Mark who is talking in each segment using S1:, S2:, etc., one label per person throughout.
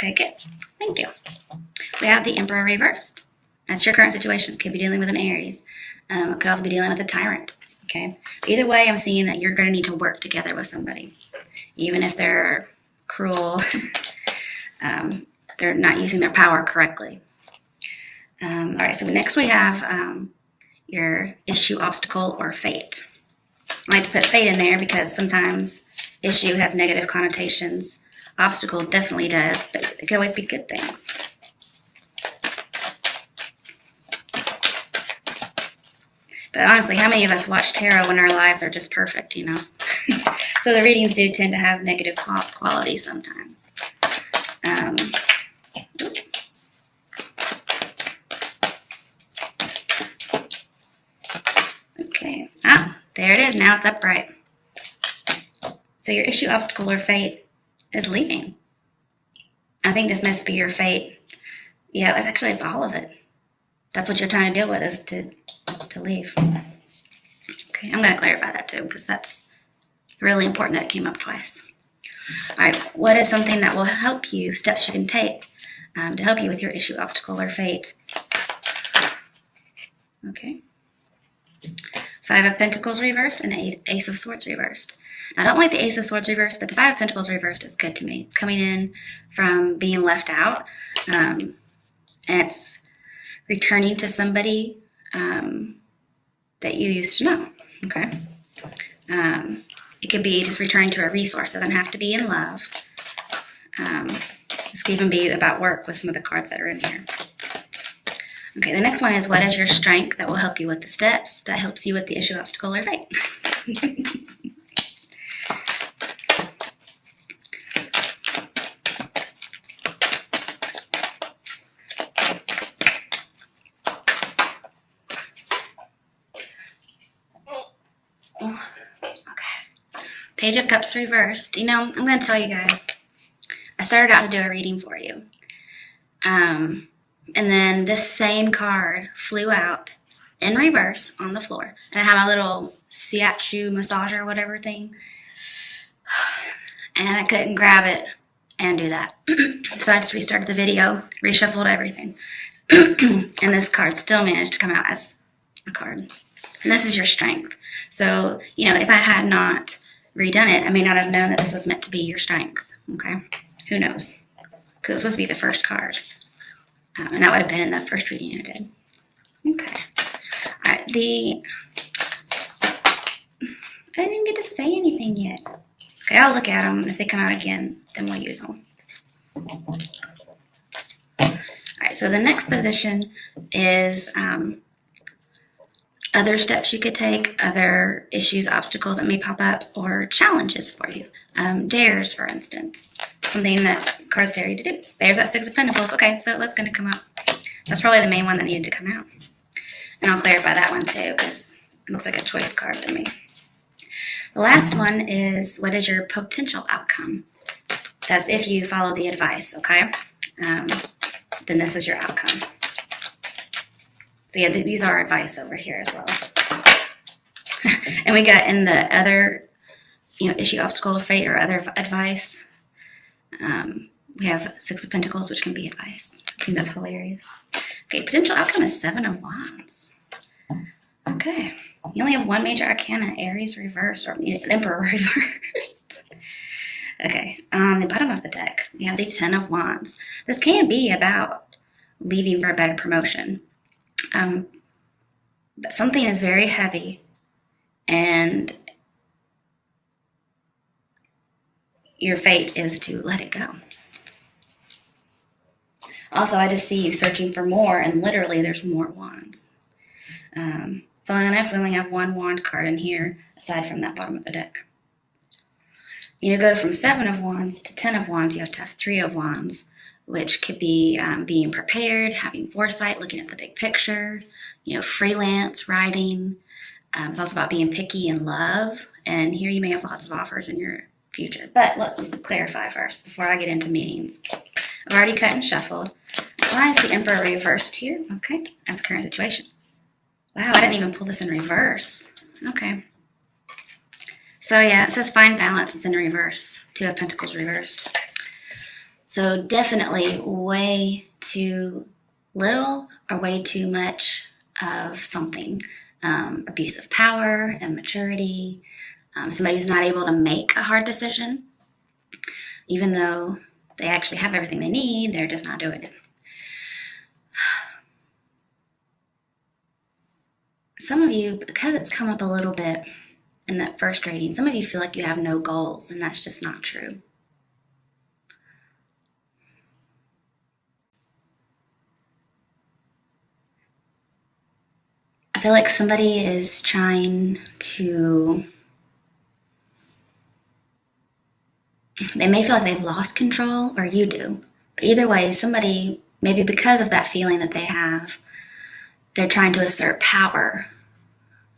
S1: Okay, good. Thank you. We have the Emperor reversed. That's your current situation. Could be dealing with an Aries. Could also be dealing with a tyrant. Okay. Either way, I'm seeing that you're going to need to work together with somebody, even if they're cruel. They're not using their power correctly. All right. So next we have your issue, obstacle, or fate. I like to put fate in there because sometimes issue has negative connotations. Obstacle definitely does, but it could always be good things. But honestly, how many of us watch tarot when our lives are just perfect, you know? So the readings do tend to have negative qualities sometimes. Okay. There it is. Now it's upright. So your issue, obstacle, or fate is leaving. I think this must be your fate. Yeah, it's all of it. That's what you're trying to deal with, is to leave. Okay, I'm going to clarify that too, because that's really important that it came up twice. All right, what is something that will help you, steps you can take to help you with your issue, obstacle, or fate? Okay. 5 of Pentacles reversed and Ace of Swords reversed. Now, I don't like the Ace of Swords reversed, but the 5 of Pentacles reversed is good to me. It's coming in from being left out, and it's returning to somebody that you used to know. Okay. It could be just returning to a resource. It doesn't have to be in love. This could even be about work with some of the cards that are in here. Okay, the next one is, what is your strength that will help you with the steps that helps you with the issue, obstacle, or fate? Page of Cups reversed. You know, I'm going to tell you guys, I started out to do a reading for you. And then this same card flew out in reverse on the floor. And I had my little shiatsu massager or whatever thing. And I couldn't grab it and do that. So I just restarted the video, reshuffled everything. And this card still managed to come out as a card. And this is your strength. So, you know, if I had not redone it, I may not have known that this was meant to be your strength. Okay? Who knows? Because it was supposed to be the first card. And that would have been in the first reading I did. Okay. All right. I didn't even get to say anything yet. Okay, I'll look at them. If they come out again, then we'll use them. All right. So the next position is other steps you could take, other issues, obstacles that may pop up, or challenges for you. Dares, for instance. Something that cards dare you to do. There's that 6 of Pentacles. Okay, so it was going to come out. That's probably the main one that needed to come out. And I'll clarify that one too, because it looks like a choice card to me. The last one is, what is your potential outcome? That's if you follow the advice, okay? Then this is your outcome. So yeah, these are advice over here as well. And we got in the other, you know, issue, obstacle, or fate, or other advice. We have 6 of Pentacles, which can be advice. I think that's hilarious. Okay, potential outcome is 7 of Wands. Okay, you only have one major arcana, Aries reversed, or Emperor reversed. Okay, on the bottom of the deck, we have the 10 of Wands. This can be about leaving for a better promotion. But something is very heavy, and your fate is to let it go. Also, I just see you searching for more, and literally there's more wands. Funnily enough, we only have one wand card in here, aside from that bottom of the deck. You go from 7 of Wands to 10 of Wands, you have to have 3 of Wands, which could be being prepared, having foresight, looking at the big picture, freelance, writing. It's also about being picky in love, and here you may have lots of offers in your future. But let's clarify first before I get into meanings. I've already cut and shuffled. Why is the Emperor reversed here? Okay, that's current situation. Wow, I didn't even pull this in reverse. Okay. So yeah, it says find balance. It's in reverse. 2 of Pentacles reversed. So definitely way too little or way too much of something. Abuse of power, immaturity, somebody who's not able to make a hard decision, even though they actually have everything they need, they're just not doing it. Some of you, because it's come up a little bit in that first reading, some of you feel like you have no goals, and that's just not true. I feel like somebody is trying to, they may feel like they've lost control, or you do. But either way, somebody, maybe because of that feeling that they have, they're trying to assert power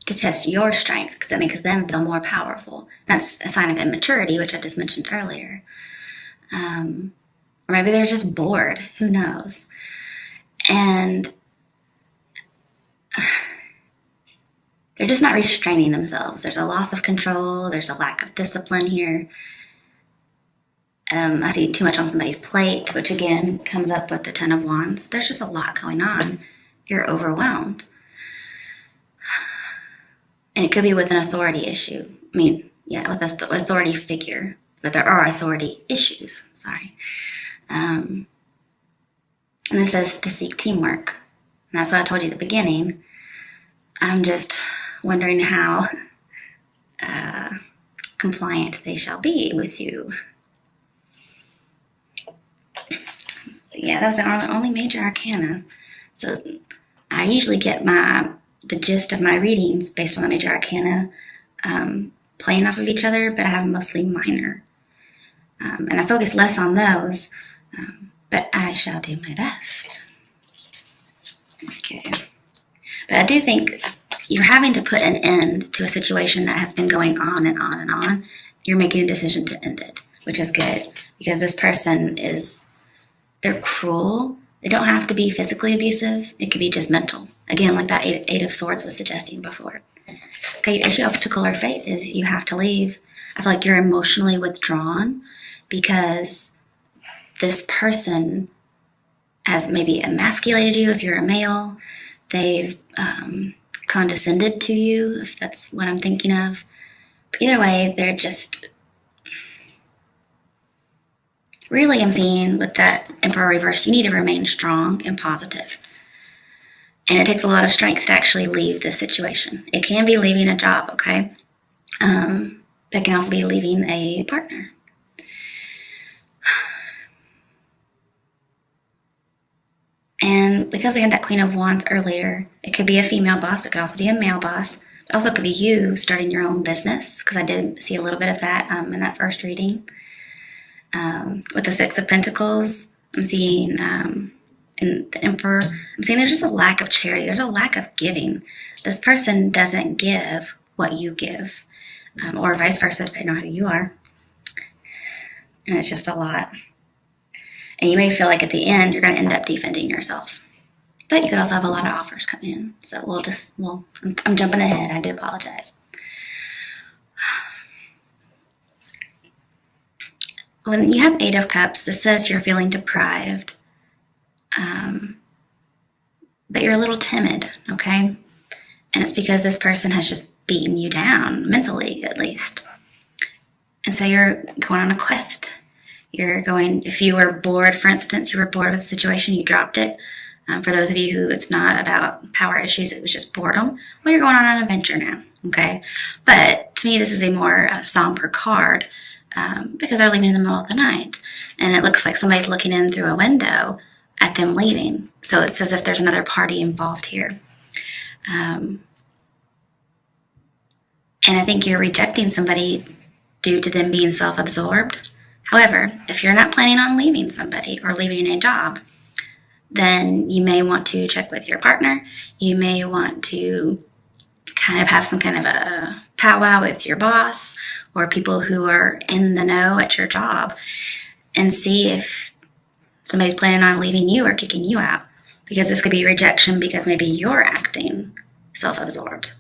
S1: to test your strength because it makes them feel more powerful. That's a sign of immaturity, which I just mentioned earlier. Or maybe they're just bored. Who knows? And they're just not restraining themselves. There's a loss of control. There's a lack of discipline here. I see too much on somebody's plate, which again comes up with the Ten of Wands. There's just a lot going on. You're overwhelmed. And it could be with an authority issue. I mean, yeah, with an authority figure. But there are authority issues. Sorry. And this says to seek teamwork. And that's what I told you at the beginning. I'm just wondering how compliant they shall be with you. So yeah, that was the only major arcana. So I usually get the gist of my readings based on the major arcana playing off of each other, but I have mostly minor. And I focus less on those, but I shall do my best. Okay. But I do think you're having to put an end to a situation that has been going on and on and on. You're making a decision to end it, which is good, because this person they're cruel. They don't have to be physically abusive. It could be just mental. Again, like that Eight of Swords was suggesting before. Okay, your issue, obstacle, or fate is you have to leave. I feel like you're emotionally withdrawn because this person has maybe emasculated you if you're a male. They've condescended to you, if that's what I'm thinking of. But either way, they're just... Really, I'm seeing with that Emperor reverse, you need to remain strong and positive. And it takes a lot of strength to actually leave this situation. It can be leaving a job, okay? It can also be leaving a partner. And because we had that Queen of Wands earlier, it could be a female boss. It could also be a male boss. It also could be you starting your own business, because I did see a little bit of that in that first reading. With the Six of Pentacles, I'm seeing in the Emperor, I'm seeing there's just a lack of charity. There's a lack of giving. This person doesn't give what you give, or vice versa, depending on who you are. And it's just a lot. And you may feel like at the end, you're going to end up defending yourself. But you could also have a lot of offers come in. So I'm jumping ahead. I do apologize. When you have Eight of Cups, this says you're feeling deprived, but you're a little timid, okay? And it's because this person has just beaten you down, mentally at least. And so you're going on a quest. If you were bored, for instance, you were bored with the situation, you dropped it. For those of you who it's not about power issues, it was just boredom, well, you're going on an adventure now, okay? But to me, this is a more somber card. Because they're leaving in the middle of the night. And it looks like somebody's looking in through a window at them leaving. So it's as if there's another party involved here. And I think you're rejecting somebody due to them being self-absorbed. However, if you're not planning on leaving somebody or leaving a job, then you may want to check with your partner. You may want to kind of have some kind of a powwow with your boss or people who are in the know at your job and see if somebody's planning on leaving you or kicking you out, because this could be rejection because maybe you're acting self-absorbed.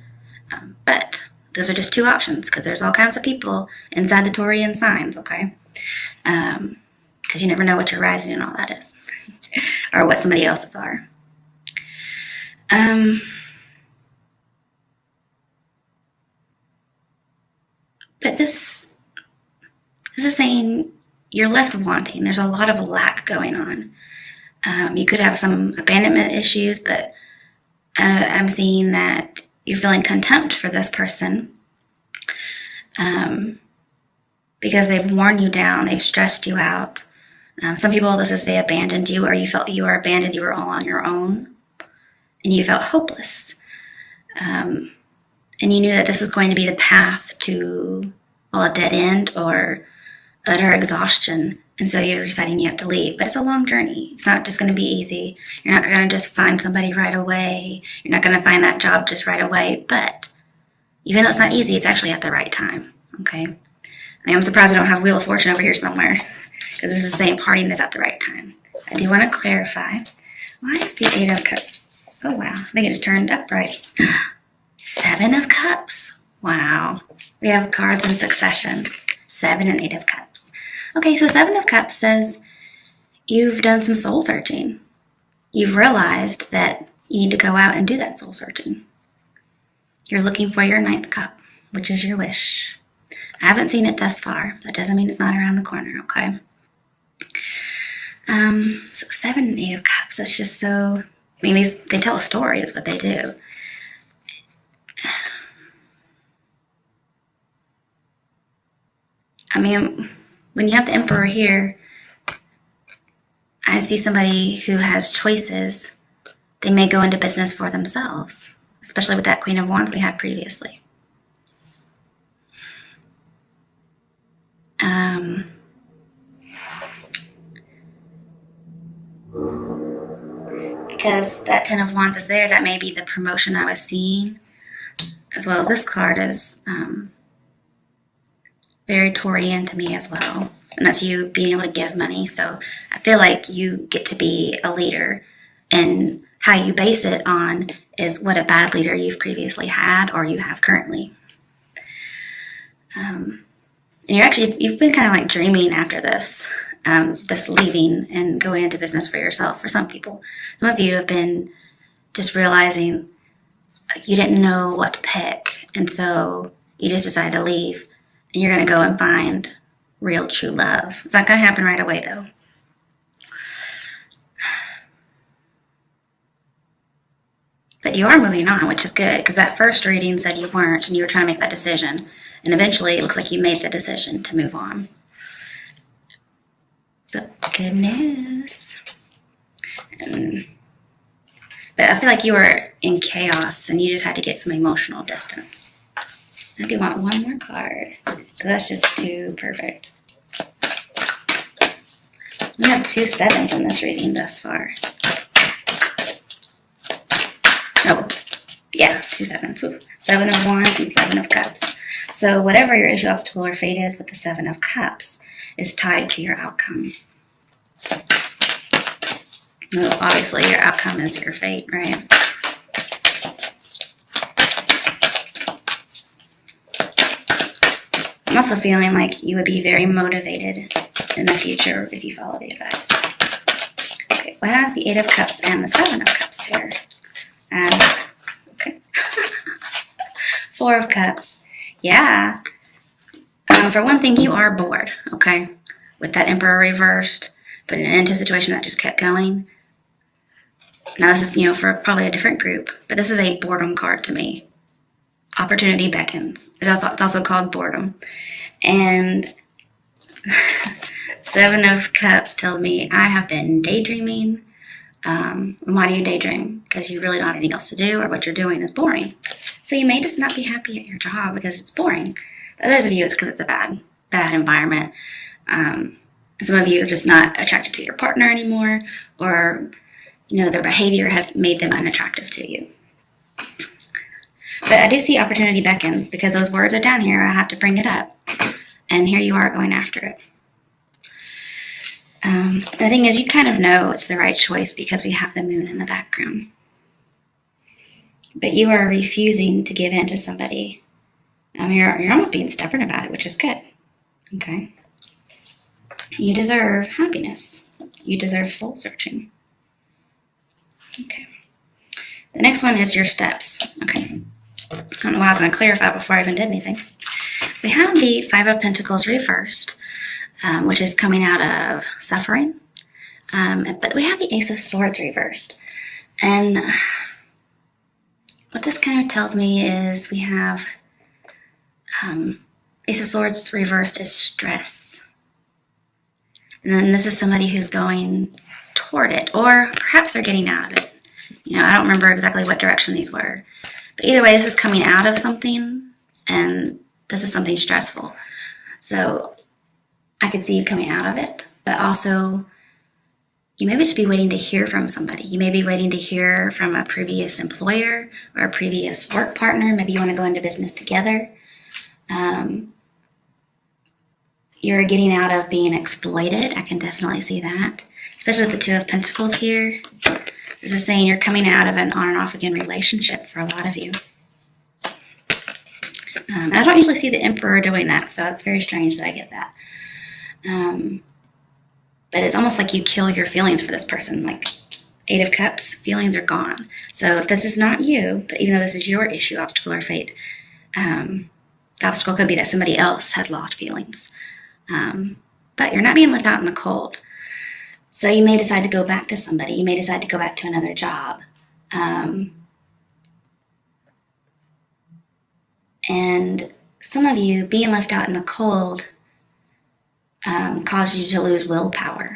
S1: But those are just two options, because there's all kinds of people inside the Taurian signs, okay? because you never know what your rising and all that is, or what somebody else's are. But this is saying you're left wanting. There's a lot of lack going on. You could have some abandonment issues, but I'm seeing that you're feeling contempt for this person because they've worn you down, they've stressed you out. Some people, this is they abandoned you, or you felt you were abandoned, you were all on your own, and you felt hopeless. And you knew that this was going to be the path to, well, a dead end or utter exhaustion. And so you're deciding you have to leave. But it's a long journey. It's not just going to be easy. You're not going to just find somebody right away. You're not going to find that job just right away. But even though it's not easy, it's actually at the right time. Okay? I mean, I'm surprised we don't have Wheel of Fortune over here somewhere, because this is saying parting is at the right time. I do want to clarify. Why is the 8 of Cups? Oh, wow. I think it just turned upright. 7 of Cups. Wow. We have cards in succession. 7 and 8 of Cups. Okay, so 7 of Cups says you've done some soul searching. You've realized that you need to go out and do that soul searching. You're looking for your 9th cup, which is your wish. I haven't seen it thus far. That doesn't mean it's not around the corner, okay? So 7 and 8 of Cups, that's just so... I mean, they tell a story is what they do. I mean, when you have the Emperor here, I see somebody who has choices. They may go into business for themselves, especially with that Queen of Wands we had previously. Because that 10 of Wands is there, that may be the promotion I was seeing, as well as this card is very Taurian to me as well. And that's you being able to give money. So I feel like you get to be a leader, and how you base it on is what a bad leader you've previously had or you have currently. And you've been kind of like dreaming after this, this leaving and going into business for yourself for some people. Some of you have been just realizing you didn't know what to pick, and so you just decided to leave, and you're going to go and find real true love. It's not going to happen right away, though. But you are moving on, which is good, because that first reading said you weren't, and you were trying to make that decision. And eventually, it looks like you made the decision to move on. So, good news. But I feel like you were in chaos, and you just had to get some emotional distance. I do want one more card, so that's just too perfect. We have 2 7s in this reading thus far. Oh, yeah, 2 7s. Ooh. 7 of Wands and 7 of Cups. So whatever your issue, obstacle, or fate is with the 7 of Cups is tied to your outcome. Well, obviously, your outcome is your fate, right? I'm also feeling like you would be very motivated in the future if you follow the advice. Okay, what has the 8 of Cups and the 7 of Cups here? Okay. 4 of Cups. Yeah. For one thing, you are bored, okay? With that Emperor reversed, putting it into a situation that just kept going. Now, this is, for probably a different group, but this is a boredom card to me. Opportunity beckons. It's also called boredom. And 7 of Cups tells me I have been daydreaming. Why do you daydream? Because you really don't have anything else to do, or what you're doing is boring. So you may just not be happy at your job because it's boring. For others of you, it's because it's a bad environment. And some of you are just not attracted to your partner anymore, or their behavior has made them unattractive to you. But I do see opportunity beckons, because those words are down here. I have to bring it up. And here you are going after it. The thing is, you kind of know it's the right choice because we have the moon in the background. But you are refusing to give in to somebody. You're almost being stubborn about it, which is good. Okay. You deserve happiness. You deserve soul searching. Okay. The next one is your steps. Okay. I don't know why I was going to clarify before I even did anything. We have the Five of Pentacles reversed, which is coming out of suffering. But we have the Ace of Swords reversed. And what this kind of tells me is we have Ace of Swords reversed is stress. And then this is somebody who's going toward it, or perhaps they're getting out of it. You know, I don't remember exactly what direction these were. But either way, this is coming out of something, and this is something stressful. So I could see you coming out of it, but also you may just be waiting to hear from somebody. You may be waiting to hear from a previous employer or a previous work partner. Maybe you want to go into business together. You're getting out of being exploited. I can definitely see that, especially with the Two of Pentacles here. This is saying you're coming out of an on and off again relationship for a lot of you. And I don't usually see the Emperor doing that, so it's very strange that I get that. But it's almost like you kill your feelings for this person. Like Eight of Cups, feelings are gone. So if this is not you, but even though this is your issue, obstacle or fate, the obstacle could be that somebody else has lost feelings. But you're not being left out in the cold. So you may decide to go back to somebody. You may decide to go back to another job. And some of you being left out in the cold caused you to lose willpower.